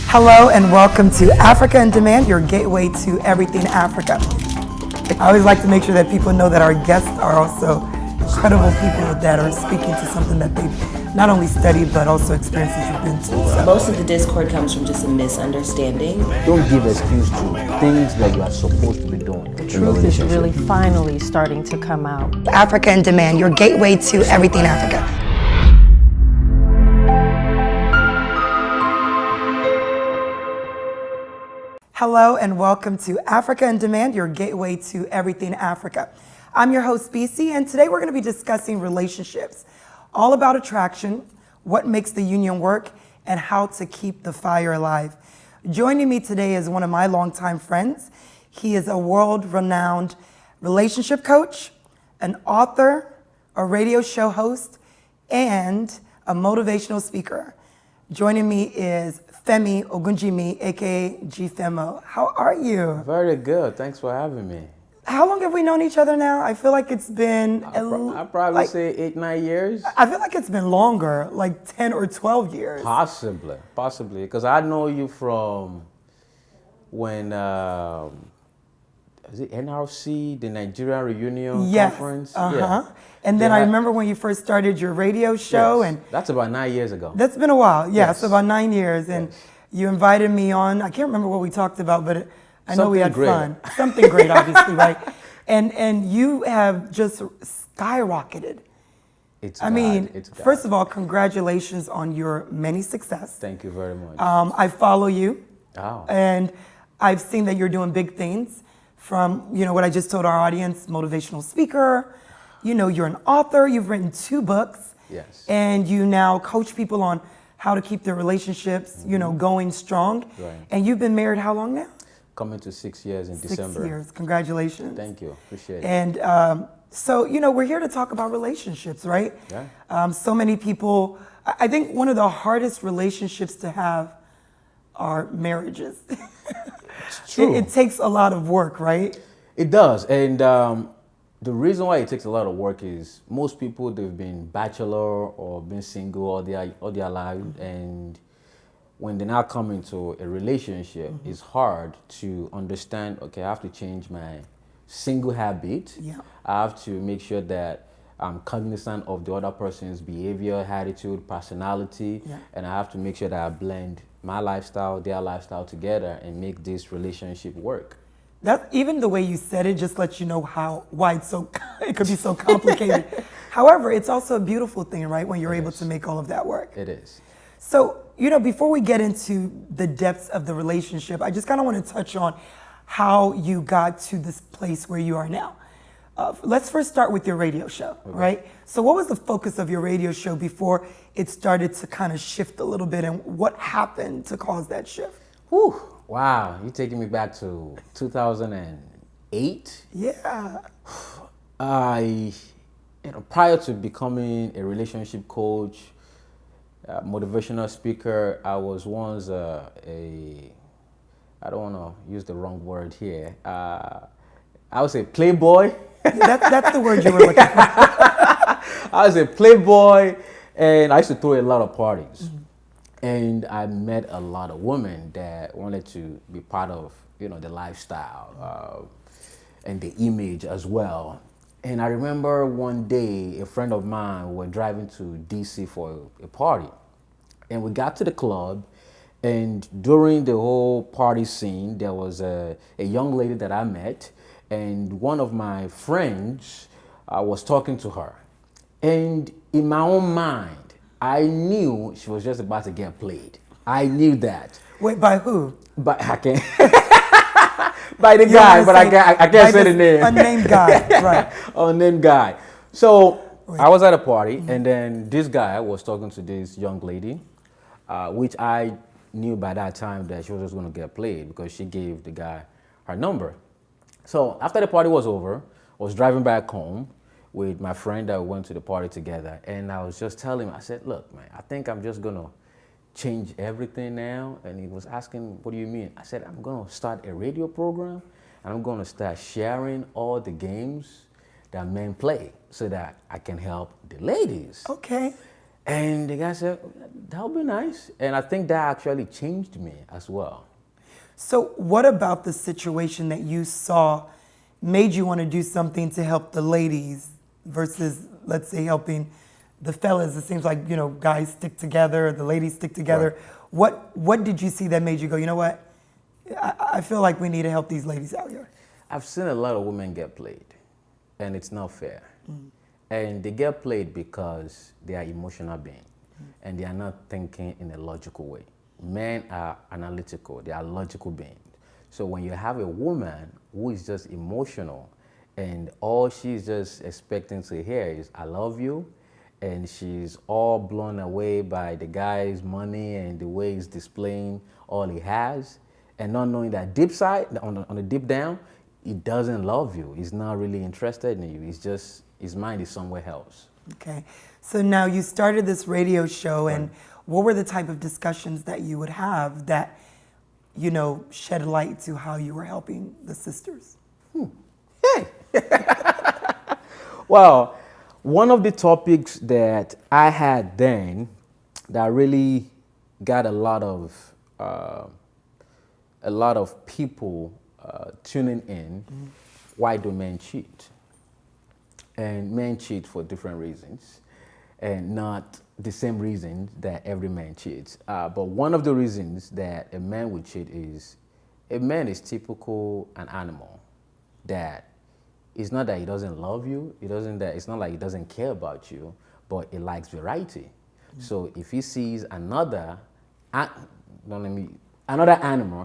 Hello and welcome to Africa in Demand, your gateway to everything Africa. I always like to make sure that people know that our guests are also credible people that are speaking to something that they've not only studied but also experiences you've been to. So. Most of the discord comes from just a misunderstanding. Don't give excuse to things that you are supposed to be doing. The truth is really finally starting to come out. Africa in Demand, your gateway to everything Africa. Hello and welcome to Africa in Demand, your gateway to everything Africa. I'm your host, Bisi, and today we're going to be discussing relationships, all about attraction, what makes the union work, and how to keep the fire alive. Joining me today is one of my longtime friends. He is a world-renowned relationship coach, an author, a radio show host, and a motivational speaker. Joining me is Femi Ogunjimi, aka G Femo. How are you? Very good. Thanks for having me. How long have we known each other now? I feel like it's been... I'd probably say 8-9 years. I feel like it's been longer, like 10 or 12 years. Possibly. Because I know you from when, is it NRC, the Nigerian Reunion Conference? Yeah. And then I remember when you first started your radio show. Yes. And that's about 9 years ago. That's been a while. Yeah, Yes. so about 9 years. And you invited me on. I can't remember what we talked about, but I know we had fun. Something great, obviously, right? And you have just skyrocketed. I mean, first of all, congratulations on your many success. Thank you very much. I follow you. Oh. And I've seen that you're doing big things from, what I just told our audience, motivational speaker. You're an author. You've written 2 books. Yes. And you now coach people on how to keep their relationships, going strong. Right. And you've been married how long now? Coming to 6 years in December. 6 years. Congratulations. Thank you. Appreciate it. And so, we're here to talk about relationships, right? Yeah. So many people, I think one of the hardest relationships to have are marriages. It's true. It takes a lot of work, right? It does. And the reason why it takes a lot of work is most people, they've been bachelor or been single all their life. And when they now come into a relationship, it's hard to understand, okay, I have to change my single habit. Yeah. I have to make sure that I'm cognizant of the other person's behavior, attitude, personality. Yeah. And I have to make sure that I blend my lifestyle, their lifestyle together and make this relationship work. That even the way you said it just lets you know why it could be so complicated. However, it's also a beautiful thing, right? When you're able to make all of that work. It is. So, before we get into the depths of the relationship, I just kind of want to touch on how you got to this place where you are now. Let's first start with your radio show, right? So what was the focus of your radio show before it started to kind of shift a little bit, and what happened to cause that shift? Whew. Wow, you're taking me back to 2008. Yeah. Prior to becoming a relationship coach, motivational speaker, I was once I don't want to use the wrong word here. I would say playboy. That's the word you were looking for. I was a playboy, and I used to throw a lot of parties. And I met a lot of women that wanted to be part of, the lifestyle and the image as well. And I remember one day, a friend of mine, we were driving to DC for a party. And we got to the club, and during the whole party scene, there was a young lady that I met, and one of my friends was talking to her. And in my own mind, I knew she was just about to get played. I knew that. Wait, by who? But I can't. By the guy, but I can't say the name. Unnamed guy, right. Unnamed guy. So I was at a party, and then this guy was talking to this young lady, which I knew by that time that she was just going to get played because she gave the guy her number. So after the party was over, I was driving back home with my friend that we went to the party together. And I was just telling him, I said, look, man, I think I'm just going to change everything now. And he was asking, what do you mean? I said, I'm going to start a radio program, and I'm going to start sharing all the games that men play so that I can help the ladies. Okay. And the guy said, that would be nice. And I think that actually changed me as well. So, what about the situation that you saw made you want to do something to help the ladies versus, let's say, helping the fellas? It seems like, guys stick together, the ladies stick together. Right. What did you see that made you go, you know what? I feel like we need to help these ladies out here. I've seen a lot of women get played, and it's not fair. And they get played because they are emotional beings, and they are not thinking in a logical way. Men are analytical, they are logical beings. So when you have a woman who is just emotional, and all she's just expecting to hear is, I love you, and she's all blown away by the guy's money and the way he's displaying all he has, and not knowing that deep side, on the deep down, he doesn't love you. He's not really interested in you. He's just, his mind is somewhere else. Okay. So now you started this radio show, and what were the type of discussions that you would have that, shed light to how you were helping the sisters? Hey! Well, one of the topics that I had then that really got a lot of people tuning in, why do men cheat? And men cheat for different reasons, and not the same reason that every man cheats. But one of the reasons that a man would cheat is, a man is typical an animal that it's not that he doesn't love you, it's not like he doesn't care about you, but he likes variety. So if he sees another animal,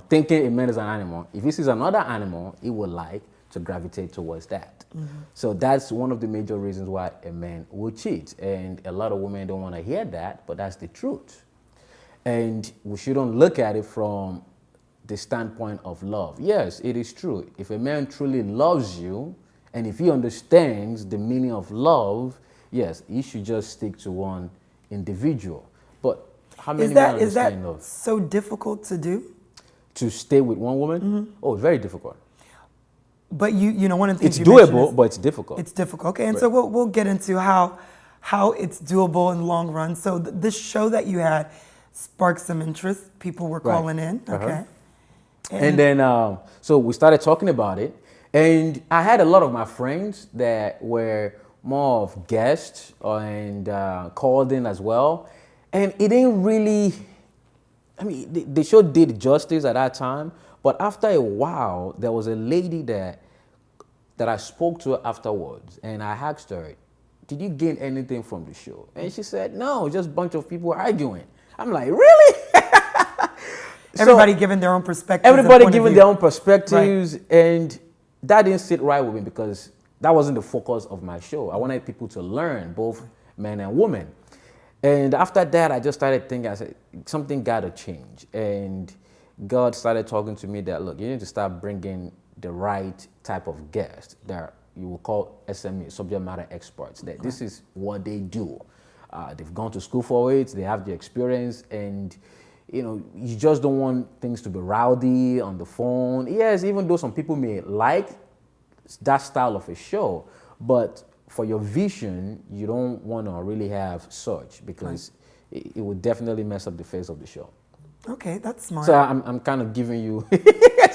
thinking a man is an animal, if he sees another animal, he would like to gravitate towards that. So that's one of the major reasons why a man will cheat. And a lot of women don't want to hear that, but that's the truth. And we shouldn't look at it from the standpoint of love. Yes, it is true. If a man truly loves you, and if he understands the meaning of love, yes, he should just stick to one individual. But how many men understand love? Is that so difficult to do? To stay with one woman? Oh, very difficult. But one of the things it's you mentioned doable, is but it's difficult. It's difficult. Okay, and so we'll get into how it's doable in the long run. So this show that you had sparked some interest. People were calling in. Okay. And then so we started talking about it, and I had a lot of my friends that were more of guests and called in as well, and it didn't really. I mean, the show did justice at that time, but after a while, there was a lady that I spoke to afterwards, and I asked her, did you gain anything from the show? And she said, no, just a bunch of people arguing. I'm like, really? Everybody giving their own perspectives. Everybody giving their own perspectives, and that didn't sit right with me because that wasn't the focus of my show. I wanted people to learn, both men and women. And after that, I just started thinking, I said, something got to change. And God started talking to me that, look, you need to start bringing the right type of guest that you will call SME, subject matter experts, that this is what they do. They've gone to school for it, they have the experience, and you just don't want things to be rowdy on the phone. Yes, even though some people may like that style of a show, but for your vision, you don't want to really have such, because it would definitely mess up the face of the show. Okay, that's smart. So I'm kind of giving you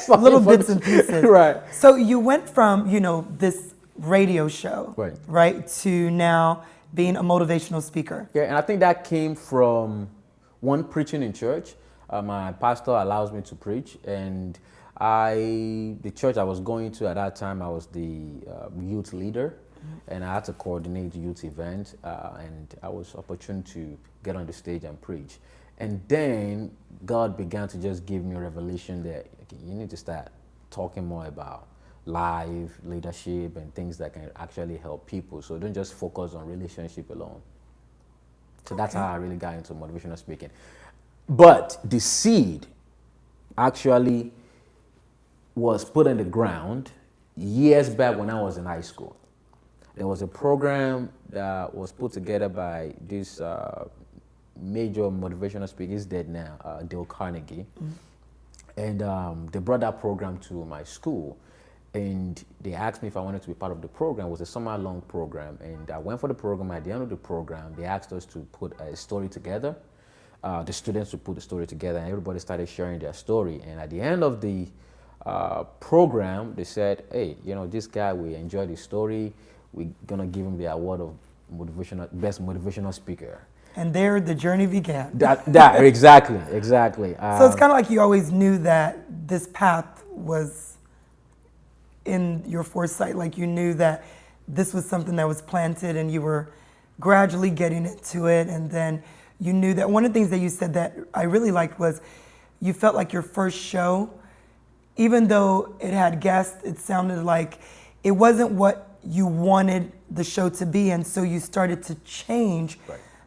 little bits and pieces. Right. So you went from, this radio show, right, to now being a motivational speaker. Yeah, and I think that came from one, preaching in church. My pastor allows me to preach, and the church I was going to at that time, I was the youth leader, and I had to coordinate youth events, and I was opportune to get on the stage and preach. And then God began to just give me a revelation that you need to start talking more about life, leadership, and things that can actually help people. So don't just focus on relationship alone. So that's how I really got into motivational speaking. But the seed actually was put in the ground years back when I was in high school. There was a program that was put together by this major motivational speaker. He's dead now, Dale Carnegie. And they brought that program to my school. and they asked me if I wanted to be part of the program. It was a summer-long program, and I went for the program. At the end of the program, they asked us to put a story together. The students would put the story together, and everybody started sharing their story. And at the end of the program, they said, "Hey, this guy, we enjoyed his story. We're gonna give him the award of best motivational speaker." And there the journey began. That exactly. So it's kind of like you always knew that this path was in your foresight, like you knew that this was something that was planted and you were gradually getting into it. And then you knew that one of the things that you said that I really liked was you felt like your first show, even though it had guests, it sounded like it wasn't what you wanted the show to be. And so you started to change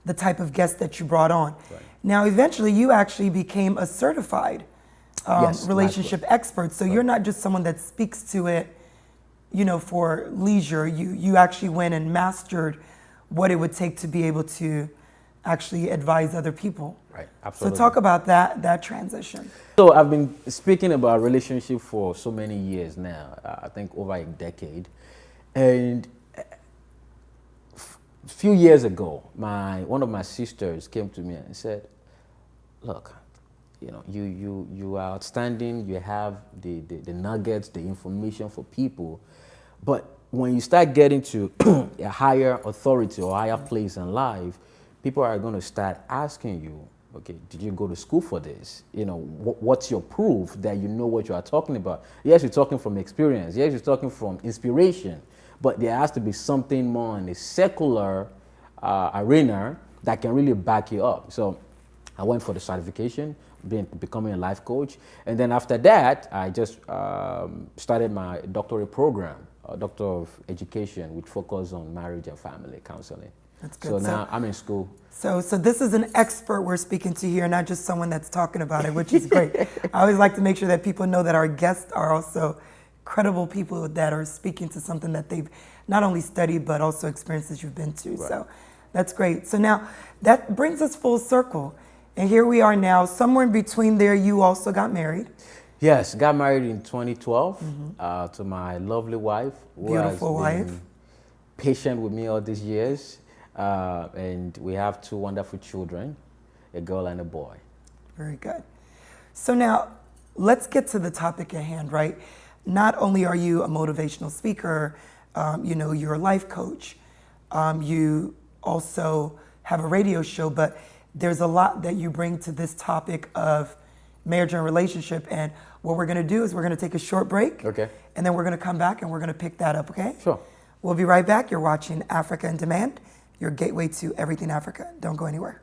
the type of guest that you brought on. Right. Now, eventually, you actually became a certified relationship expert. So you're not just someone that speaks to it, for leisure. You actually went and mastered what it would take to be able to actually advise other people. Right, absolutely. So talk about that transition. So I've been speaking about relationship for so many years now. I think over a decade, and a few years ago, one of my sisters came to me and said, "Look, you are outstanding. You have the nuggets, the information for people, but when you start getting to a higher authority or higher place in life, people are going to start asking you, okay, did you go to school for this? What's your proof that you know what you are talking about? Yes, you're talking from experience. Yes, you're talking from inspiration. But there has to be something more in a secular arena that can really back you up." So I went for the certification, becoming a life coach. And then after that, I just started my doctorate program, Doctor of Education, which focus on marriage and family counseling. That's good. So now I'm in school. So this is an expert we're speaking to here, not just someone that's talking about it, which is great. I always like to make sure that people know that our guests are also credible people that are speaking to something that they've not only studied, but also experiences you've been to. Right. So that's great. So now that brings us full circle. And here we are now, somewhere in between there, you also got married. Yes, got married in 2012 to my lovely wife. Beautiful has been wife. Patient with me all these years. And we have 2 wonderful children, a girl and a boy. Very good. So now let's get to the topic at hand, right? Not only are you a motivational speaker, you're a life coach. You also have a radio show, but there's a lot that you bring to this topic of marriage and relationship. And what we're going to do is we're going to take a short break. Okay. And then we're going to come back and we're going to pick that up, okay? Sure. We'll be right back. You're watching Africa in Demand, your gateway to everything Africa. Don't go anywhere.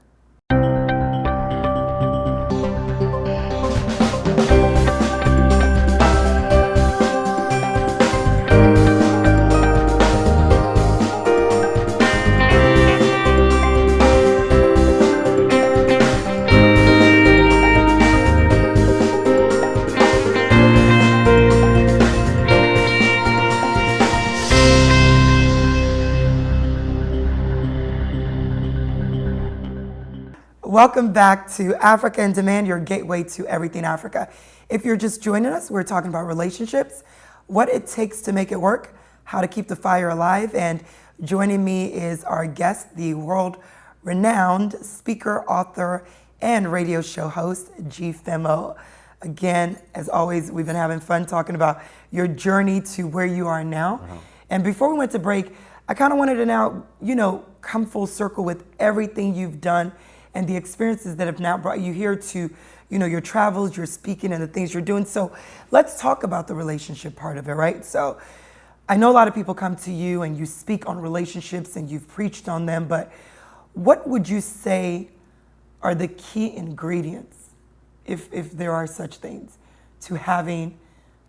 Welcome back to Africa in Demand, your gateway to everything Africa. If you're just joining us, we're talking about relationships, what it takes to make it work, how to keep the fire alive. And joining me is our guest, the world-renowned speaker, author, and radio show host, G Femo. Again, as always, we've been having fun talking about your journey to where you are now. And before we went to break, I kind of wanted to now, come full circle with everything you've done and the experiences that have now brought you here to, your travels, your speaking, and the things you're doing. So let's talk about the relationship part of it, right? So I know a lot of people come to you and you speak on relationships and you've preached on them, but what would you say are the key ingredients, if there are such things, to having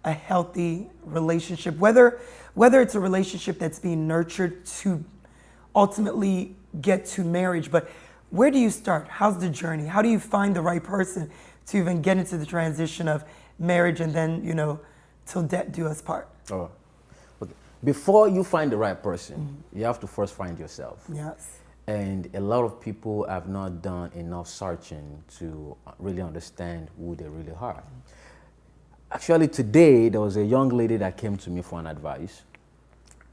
a healthy relationship, whether it's a relationship that's being nurtured to ultimately get to marriage, but where do you start? How's the journey? How do you find the right person to even get into the transition of marriage and then, till death do us part? Oh, okay. Before you find the right person, you have to first find yourself. Yes. And a lot of people have not done enough searching to really understand who they really are. Actually, today there was a young lady that came to me for an advice,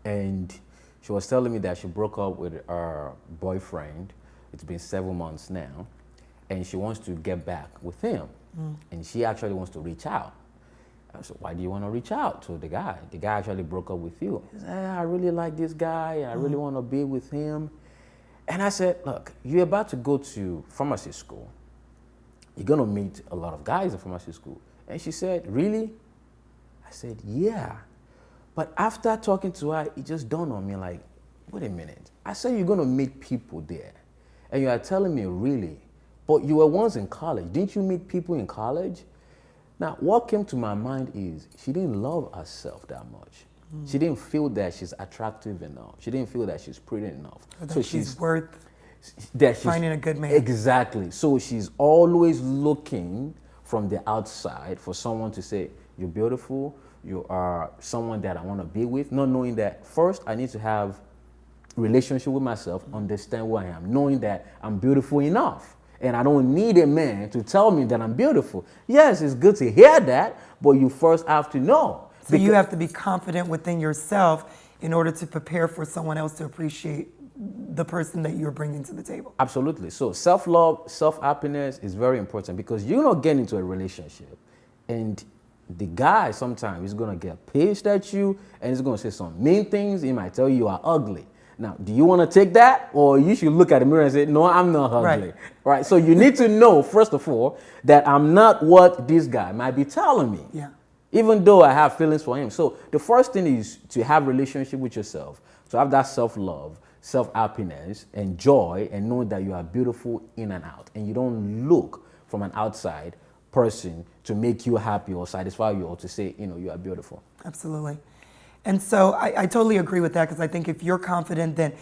and she was telling me that she broke up with her boyfriend. It's been 7 months now, and she wants to get back with him, and she actually wants to reach out. I said, why do you want to reach out to the guy? The guy actually broke up with you. He said, I really like this guy, and I really want to be with him. And I said, look, you're about to go to pharmacy school. You're going to meet a lot of guys in pharmacy school. And she said, really? I said, yeah. But after talking to her, it just dawned on me like, wait a minute. I said you're going to meet people there. And you are telling me, really? But you were once in college. Didn't you meet people in college? Now, what came to my mind is she didn't love herself that much. She didn't feel that she's attractive enough. She didn't feel that she's pretty enough. So she's worth finding a good man. Exactly. So she's always looking from the outside for someone to say, you're beautiful, you are someone that I want to be with, not knowing that first I need to have relationship with myself, understand who I am, knowing that I'm beautiful enough. And I don't need a man to tell me that I'm beautiful. Yes, it's good to hear that, but you first have to know. So you have to be confident within yourself in order to prepare for someone else to appreciate the person that you're bringing to the table. Absolutely. So self-love, self-happiness is very important because you're not getting into a relationship and the guy sometimes is going to get pissed at you and he's going to say some mean things. He might tell you are ugly. Now, do you want to take that, or you should look at the mirror and say, no, I'm not ugly, right? So you need to know, first of all, that I'm not what this guy might be telling me, even though I have feelings for him. So the first thing is to have a relationship with yourself, to have that self-love, self-happiness, and joy, and know that you are beautiful in and out, and you don't look from an outside person to make you happy or satisfy you or to say, you are beautiful. Absolutely. And so I totally agree with that because I think if you're confident, then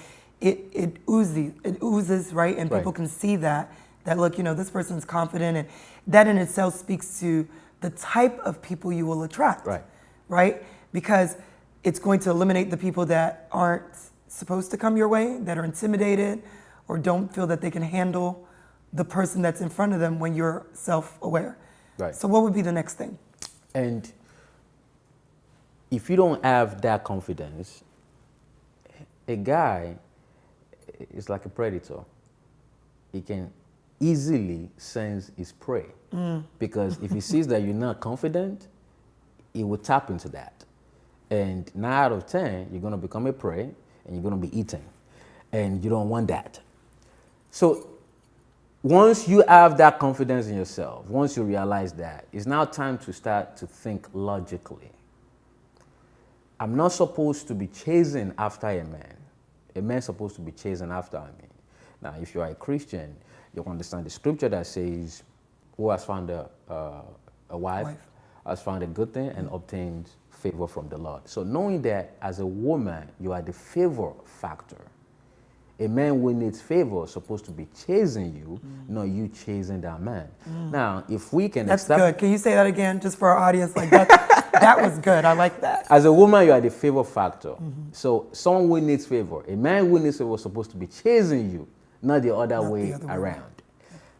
it oozes, right? And people can see that look, this person's confident, and that in itself speaks to the type of people you will attract, right? Because it's going to eliminate the people that aren't supposed to come your way, that are intimidated or don't feel that they can handle the person that's in front of them when you're self-aware. Right. So what would be the next thing? And if you don't have that confidence, a guy is like a predator. He can easily sense his prey. Because if he sees that you're not confident, he will tap into that. And 9 out of 10, you're going to become a prey and you're going to be eaten. And you don't want that. So once you have that confidence in yourself, once you realize that, it's now time to start to think logically. I'm not supposed to be chasing after a man. A man's supposed to be chasing after me. Now, if you are a Christian, you understand the scripture that says, who has found a wife has found a good thing and obtained favor from the Lord. So knowing that as a woman, you are the favor factor. A man who needs favor is supposed to be chasing you, not you chasing that man. Now, if we can... That's good. Can you say that again, just for our audience? Like that was good. I like that. As a woman, you are the favor factor. So someone who needs favor, a man who needs favor is supposed to be chasing you, not the other way around.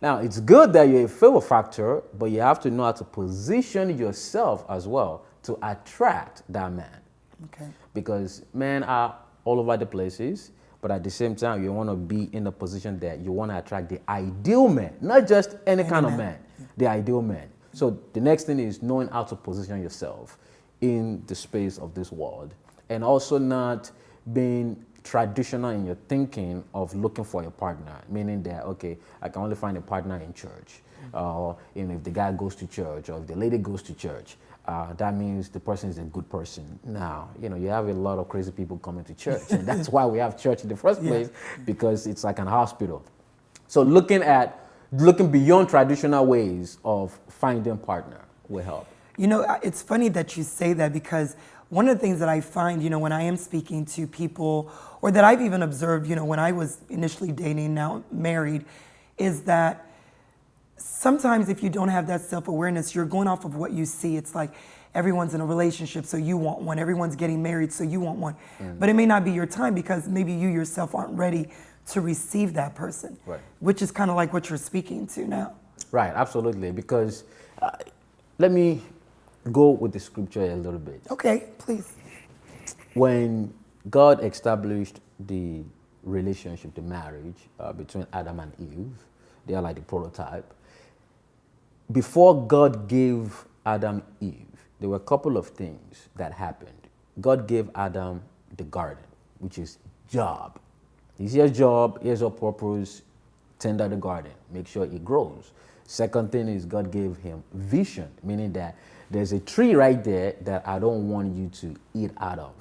Now, it's good that you're a favor factor, but you have to know how to position yourself as well to attract that man. Okay. Because men are all over the places, but at the same time, you want to be in a position that you want to attract the ideal man, not just any kind of man, the ideal man. So the next thing is knowing how to position yourself in the space of this world, and also not being traditional in your thinking of looking for a partner, meaning that, okay, I can only find a partner in church. Or if the guy goes to church or if the lady goes to church, that means the person is a good person. Now, you have a lot of crazy people coming to church, and that's why we have church in the first place, because it's like an hospital. So looking beyond traditional ways of finding partner will help. It's funny that you say that, because one of the things that I find, when I am speaking to people, or that I've even observed, when I was initially dating, now married, is that sometimes if you don't have that self-awareness, you're going off of what you see. It's like everyone's in a relationship, so you want one. Everyone's getting married, so you want one. But it may not be your time because maybe you yourself aren't ready to receive that person, which is kind of like what you're speaking to now. Right, absolutely. Because let me go with the scripture a little bit. Okay, please. When God established the relationship, the marriage between Adam and Eve, they are like the prototype. Before God gave Adam Eve, there were a couple of things that happened. God gave Adam the garden, which is job. Here's your job, here's your purpose, tend the garden, make sure it grows. Second thing is God gave him vision, meaning that there's a tree right there that I don't want you to eat out of.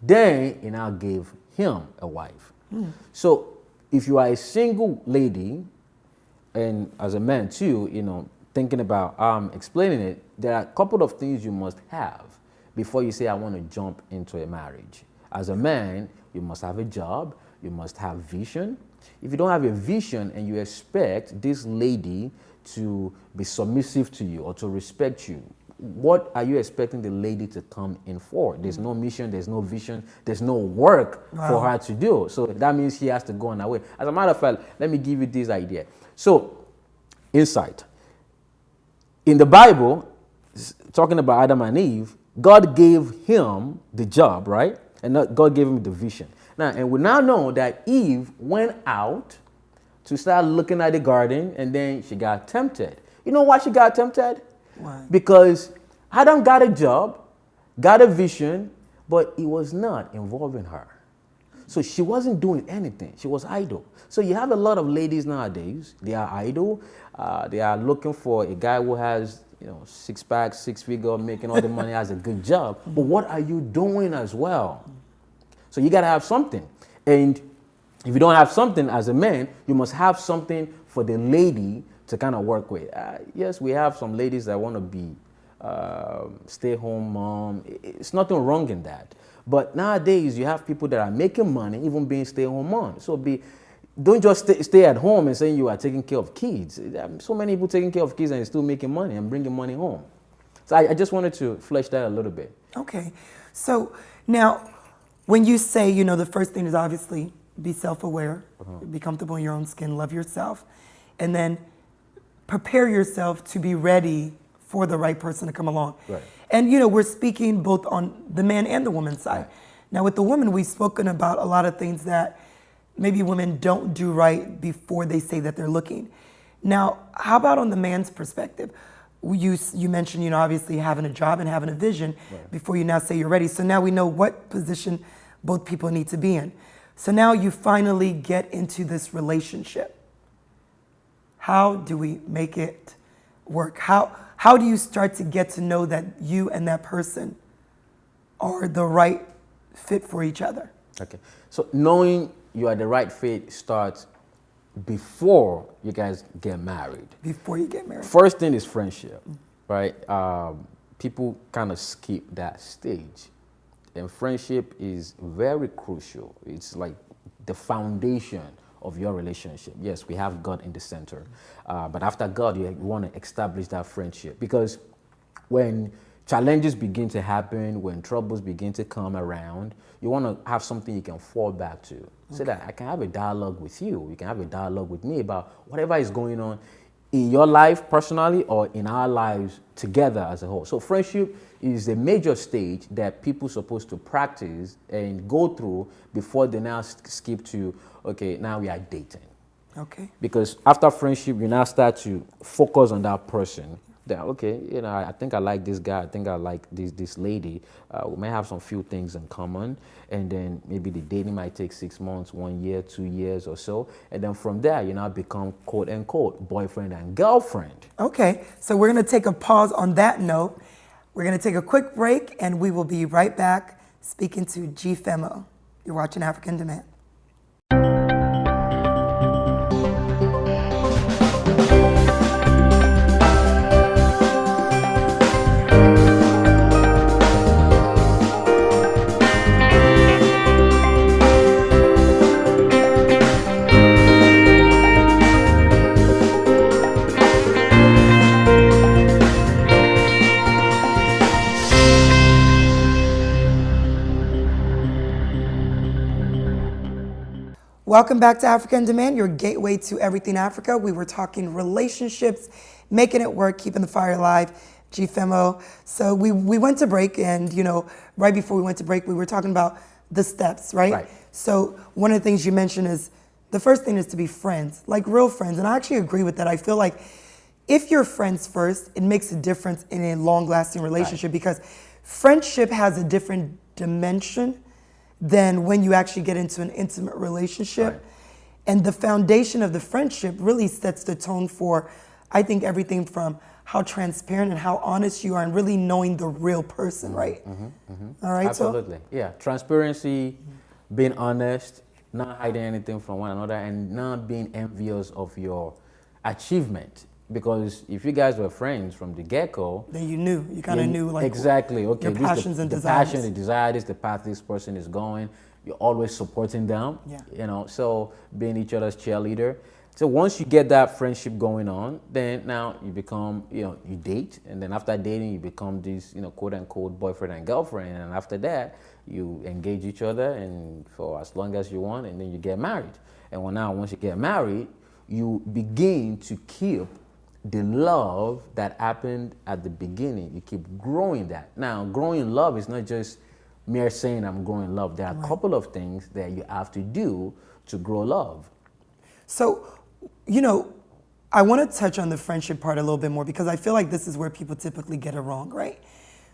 Then he now gave him a wife. So if you are a single lady, and as a man too, thinking about explaining it, there are a couple of things you must have before you say, I want to jump into a marriage. As a man, you must have a job, you must have vision. If you don't have a vision and you expect this lady to be submissive to you or to respect you, what are you expecting the lady to come in for? There's no mission, there's no vision, there's no work for her to do. So that means she has to go on her way. As a matter of fact, let me give you this idea. So, insight. In the Bible, talking about Adam and Eve, God gave him the job, right? And God gave him the vision. Now, and we now know that Eve went out to start looking at the garden, and then she got tempted. You know why she got tempted? Why? Because Adam got a job, got a vision, but it was not involving her. So she wasn't doing anything. She was idle. So you have a lot of ladies nowadays. They are idle. They are looking for a guy who has, six pack, six figure, making all the money, has a good job. But what are you doing as well? So you got to have something. And if you don't have something as a man, you must have something for the lady to kind of work with. Yes, we have some ladies that want to be stay-home mom. It's nothing wrong in that. But nowadays, you have people that are making money, even being stay-home moms. So don't just stay at home and say you are taking care of kids. There are so many people taking care of kids and still making money and bringing money home. So I just wanted to flesh that a little bit. Okay. So now, when you say, the first thing is obviously be self-aware, be comfortable in your own skin, love yourself, and then prepare yourself to be ready for the right person to come along. Right. And, we're speaking both on the man and the woman's side. Right. Now, with the woman, we've spoken about a lot of things that maybe women don't do right before they say that they're looking. Now, how about on the man's perspective? You mentioned, obviously having a job and having a vision before you now say you're ready. So now we know what position both people need to be in. So now you finally get into this relationship. How do we make it work? How do you start to get to know that you and that person are the right fit for each other? Okay. So knowing you are the right fit starts before you guys get married. Before you get married. First thing is friendship, right? People kind of skip that stage. And friendship is very crucial. It's like the foundation of your relationship. Yes, we have God in the center. But after God, you want to establish that friendship. Because when challenges begin to happen, when troubles begin to come around, you want to have something you can fall back to. So that I can have a dialogue with you. You can have a dialogue with me about whatever is going on in your life personally or in our lives together as a whole. So friendship is a major stage that people are supposed to practice and go through before they now skip to, okay, now we are dating. Okay. Because after friendship, you now start to focus on that person. That, okay, I think I like this guy. I think I like this lady. We may have some few things in common. And then maybe the dating might take 6 months, 1 year, 2 years or so. And then from there, you now become quote unquote boyfriend and girlfriend. Okay, so we're going to take a pause on that note. We're going to take a quick break and we will be right back speaking to G Femo. You're watching Africa in Demand. Welcome back to Africa in Demand, your gateway to everything Africa. We were talking relationships, making it work, keeping the fire alive. G Femo. So we went to break, and right before we went to break, we were talking about the steps, right? Right. So one of the things you mentioned is the first thing is to be friends, like real friends. And I actually agree with that. I feel like if you're friends first, it makes a difference in a long-lasting relationship because friendship has a different dimension than when you actually get into an intimate relationship. Right. And the foundation of the friendship really sets the tone for, I think, everything from how transparent and how honest you are and really knowing the real person, right? All right. Absolutely. Yeah. Transparency, being honest, not hiding anything from one another, and not being envious of your achievement. Because if you guys were friends from the get-go, Then you kind of knew like exactly. Okay, your this passions and the desires. passion, the desire, this the path this person is going. You're always supporting them. Yeah. So being each other's cheerleader. So once you get that friendship going on, then now you become, you date, and then after dating, you become this, quote unquote boyfriend and girlfriend, and after that, you engage each other and for as long as you want, and then you get married. And once you get married, you begin to keep the love that happened at the beginning. You keep growing that. Now, growing love is not just mere saying I'm growing love. There are a couple of things that you have to do to grow love. So, I want to touch on the friendship part a little bit more because I feel like this is where people typically get it wrong, right?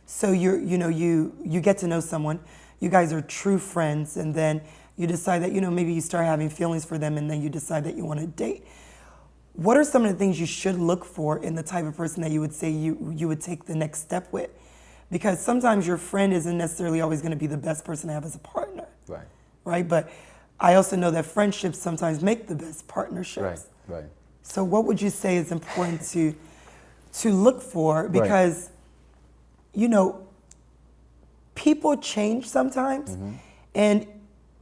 So you get to know someone, you guys are true friends, and then you decide that, maybe you start having feelings for them, and then you decide that you want to date. What are some of the things you should look for in the type of person that you would say you would take the next step with? Because sometimes your friend isn't necessarily always going to be the best person to have as a partner. Right. Right? But I also know that friendships sometimes make the best partnerships. Right. So what would you say is important to look for? Because, people change sometimes. And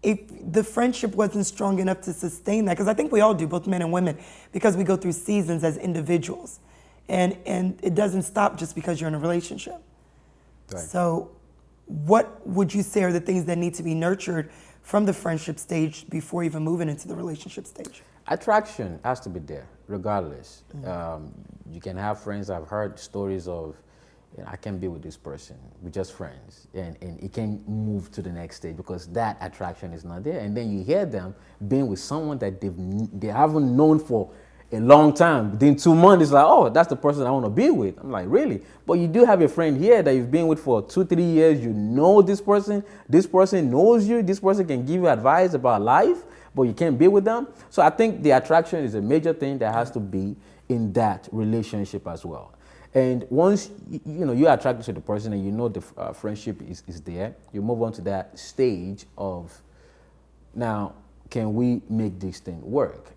if the friendship wasn't strong enough to sustain that, because I think we all do, both men and women, because we go through seasons as individuals. And it doesn't stop just because you're in a relationship. Right. So what would you say are the things that need to be nurtured from the friendship stage before even moving into the relationship stage? Attraction has to be there, regardless. You can have friends. I've heard stories of, I can't be with this person. We're just friends. And it can't move to the next stage because that attraction is not there. And then you hear them being with someone that they haven't known for a long time. Within 2 months, it's like, oh, that's the person I want to be with. I'm like, really? But you do have a friend here that you've been with for 2-3 years. You know this person knows you. This person can give you advice about life, but you can't be with them. So I think the attraction is a major thing that has to be in that relationship as well. And once you're attracted to the person and the friendship is there, you move on to that stage of, now, can we make this thing work?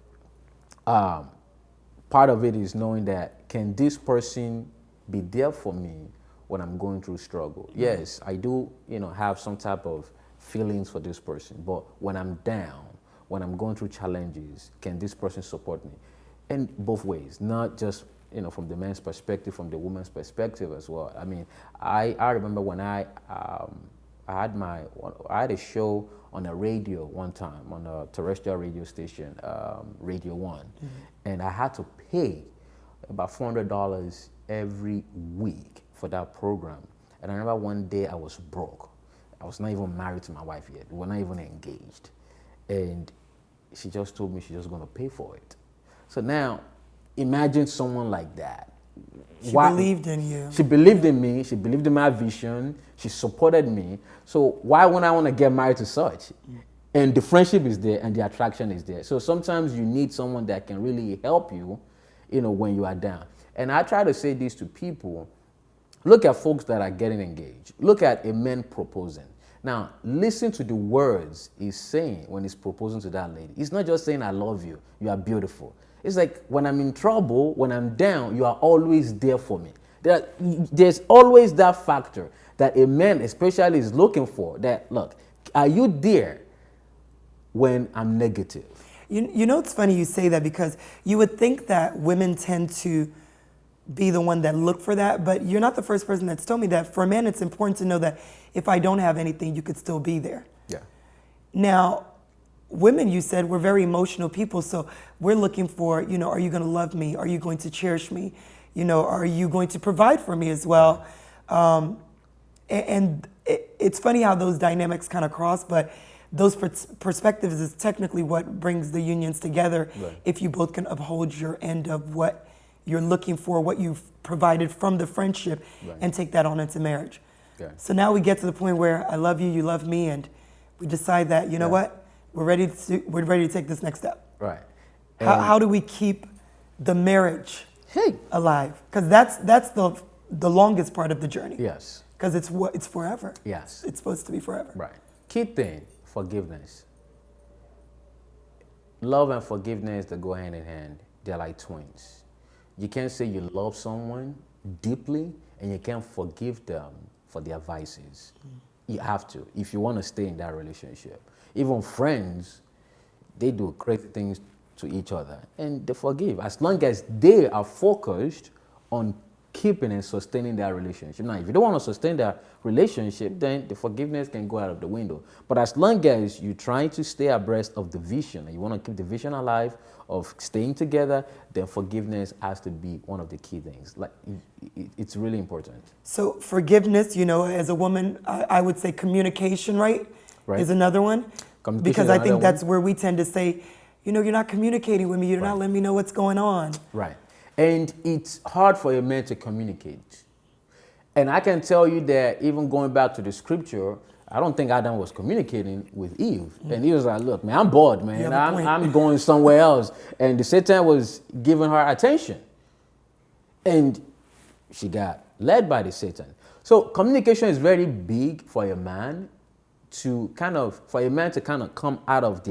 Part of it is knowing that, can this person be there for me when I'm going through struggle? Yes, I do, have some type of feelings for this person, but when I'm down, when I'm going through challenges, can this person support me? And both ways, not just from the man's perspective, from the woman's perspective as well. I mean, I remember when I had a show on a radio one time, on a terrestrial radio station, Radio 1, and I had to pay about $400 every week for that program. And I remember one day I was broke. I was not even married to my wife yet. We were not even engaged. And she just told me she's just going to pay for it. So now, imagine someone like that. She believed in you. She believed in me. She believed in my vision. She supported me. So why wouldn't I want to get married to such? And the friendship is there and the attraction is there. So sometimes you need someone that can really help you, when you are down. And I try to say this to people. Look at folks that are getting engaged. Look at a man proposing. Now, listen to the words he's saying when he's proposing to that lady. He's not just saying, I love you, you are beautiful. It's like, when I'm in trouble, when I'm down, you are always there for me. There's always that factor that a man especially is looking for. That, look, are you there when I'm negative? It's funny you say that because you would think that women tend to be the one that look for that, but you're not the first person that's told me that. For a man, it's important to know that if I don't have anything, you could still be there. Yeah. Now, women, you said, we're very emotional people, so we're looking for, are you going to love me? Are you going to cherish me? are you going to provide for me as well? And it's funny how those dynamics kind of cross, but those perspectives is technically what brings the unions together. Right. If you both can uphold your end of what you're looking for, what you've provided from the friendship, Right. and take that on into marriage. Okay. So now we get to the point where I love you, you love me, and we decide that, you know what, we're ready to take this next step. Right. How do we keep the marriage Hey. alive? Because that's the longest part of the journey. Yes. Because it's forever. Yes. It's supposed to be forever. Right. Key thing, forgiveness. Love and forgiveness, they go hand in hand. They're like twins. You can't say you love someone deeply and you can't forgive them for their vices. You have to, if you want to stay in that relationship. Even friends, they do crazy things to each other and they forgive as long as they are focused on keeping and sustaining that relationship. Now, if you don't want to sustain that relationship, then the forgiveness can go out of the window. But as long as you're trying to stay abreast of the vision and you want to keep the vision alive of staying together, then forgiveness has to be one of the key things. Like, it's really important. So forgiveness, as a woman, I would say communication, right? Right. Is another one. Communication Because is I another think that's one. where we tend to say, you're not communicating with me. You're not letting me know what's going on. Right. And it's hard for a man to communicate. And I can tell you that even going back to the scripture, I don't think Adam was communicating with Eve. And he was like, look, man, I'm bored, man. You have a point. I'm going somewhere else. And the Satan was giving her attention. And she got led by the Satan. So communication is very big for a man to come out of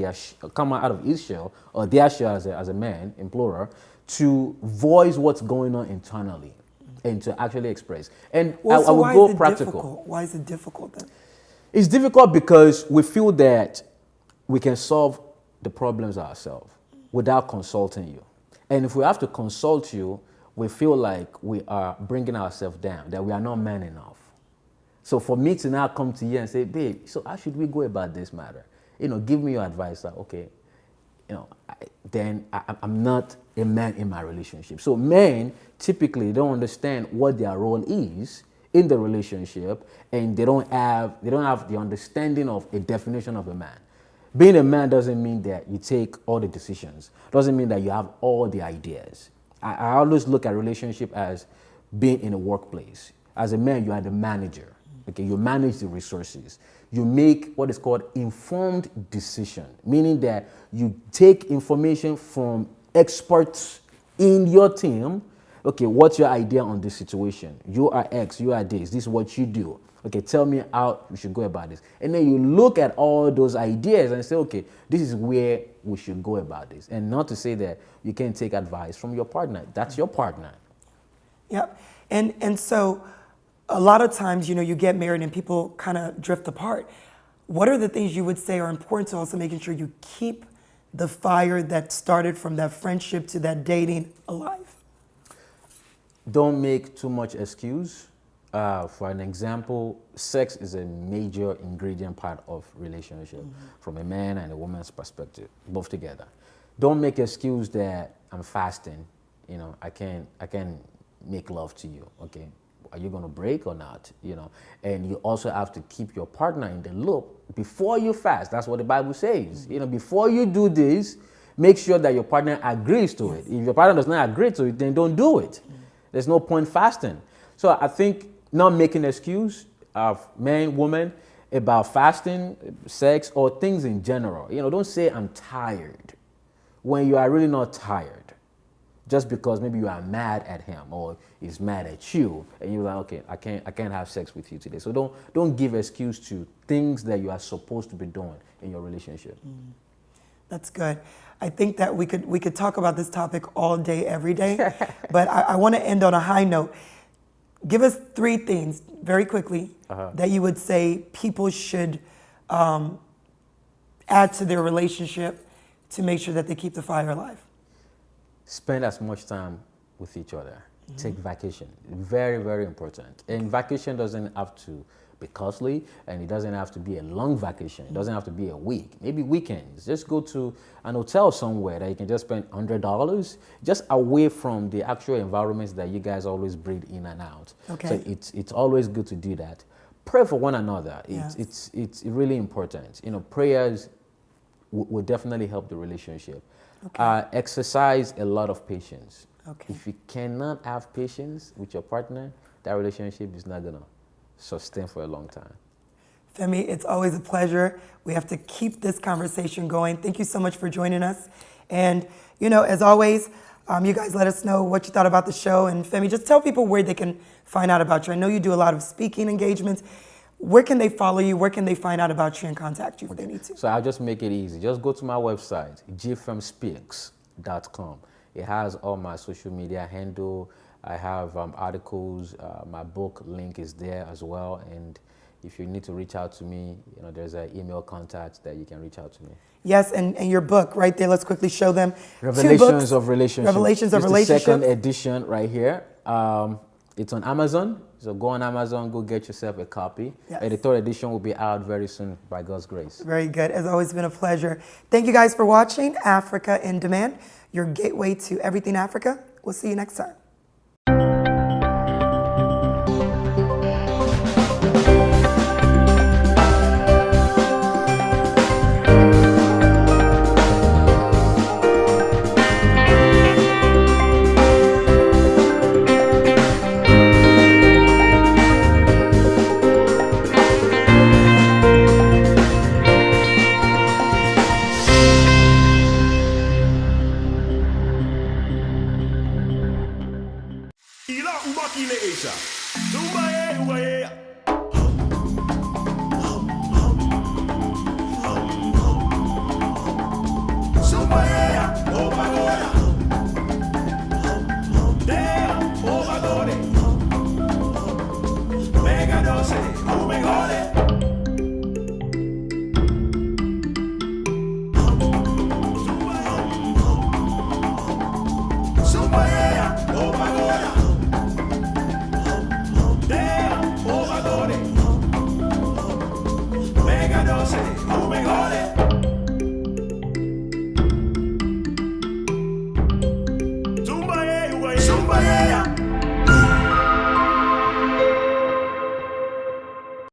his shell, or their shell as a man, in plural, to voice what's going on internally and to actually express. And I So will why go is it practical. difficult? Why is it difficult then? It's difficult because we feel that we can solve the problems ourselves without consulting you. And if we have to consult you, we feel like we are bringing ourselves down, that we are not man enough. So for me to now come to you and say, babe, so how should we go about this matter? Give me your advice. Like, okay, then I'm not a man in my relationship. So men typically don't understand what their role is in the relationship, and they don't have the understanding of a definition of a man. Being a man doesn't mean that you take all the decisions. Doesn't mean that you have all the ideas. I always look at relationship as being in a workplace. As a man, you are the manager. Okay, you manage the resources. You make what is called informed decision, meaning that you take information from experts in your team. Okay, what's your idea on this situation? You are X, you are this is what you do. Okay, tell me how we should go about this. And then you look at all those ideas and say, okay, this is where we should go about this. And not to say that you can take advice from your partner. That's your partner. Yep. And so a lot of times, you get married and people kind of drift apart. What are the things you would say are important to also making sure you keep the fire that started from that friendship to that dating alive? Don't make too much excuse. For an example, sex is a major ingredient part of relationship from a man and a woman's perspective, both together. Don't make excuse that I'm fasting. I can't make love to you. Okay, are you gonna break or not? And you also have to keep your partner in the loop before you fast. That's what the Bible says. Before you do this, make sure that your partner agrees to it. If your partner does not agree to it, then don't do it. There's no point fasting. So I think not making excuse of man, woman about fasting, sex, or things in general. Don't say I'm tired when you are really not tired. Just because maybe you are mad at him or he's mad at you, and you're like, okay, I can't have sex with you today. So don't give excuse to things that you are supposed to be doing in your relationship. That's good. I think that we could talk about this topic all day, every day, but I want to end on a high note. Give us 3 things very quickly that you would say people should add to their relationship to make sure that they keep the fire alive. Spend as much time with each other. Take vacation. Very, very important. And vacation doesn't have to be costly, and it doesn't have to be a long vacation. It doesn't have to be a week, maybe weekends. Just go to an hotel somewhere that you can just spend $100 just away from the actual environments that you guys always breathe in and out. Okay. So it's always good to do that. Pray for one another. Yes. It's really important. Prayers will definitely help the relationship. Okay. Exercise a lot of patience. Okay. If you cannot have patience with your partner, that relationship is not gonna sustain for a long time. Femi, it's always a pleasure. We have to keep this conversation going. Thank you so much for joining us. And, as always, you guys let us know what you thought about the show. And Femi, just tell people where they can find out about you. I know you do a lot of speaking engagements. Where can they follow you? Where can they find out about you and contact you if they need to? So I'll just make it easy. Just go to my website, gfemspeaks.com. It has all my social media handle. I have articles. My book link is there as well. And if you need to reach out to me, there's an email contact that you can reach out to me. Yes, and your book right there. Let's quickly show them. Revelations of Relationships. Revelations of It's Relationships. the second edition right here. It's on Amazon. So go on Amazon, go get yourself a copy. Yes. And the third edition will be out very soon by God's grace. Very good. As always, been a pleasure. Thank you guys for watching Africa in Demand, your gateway to everything Africa. We'll see you next time. Ila umakile esha. Zumba ubaye. Zumba oh pagoda. Dea oh pagode. Mega dose, oh megole. Zumba oh pagoda. Zumba, yeah.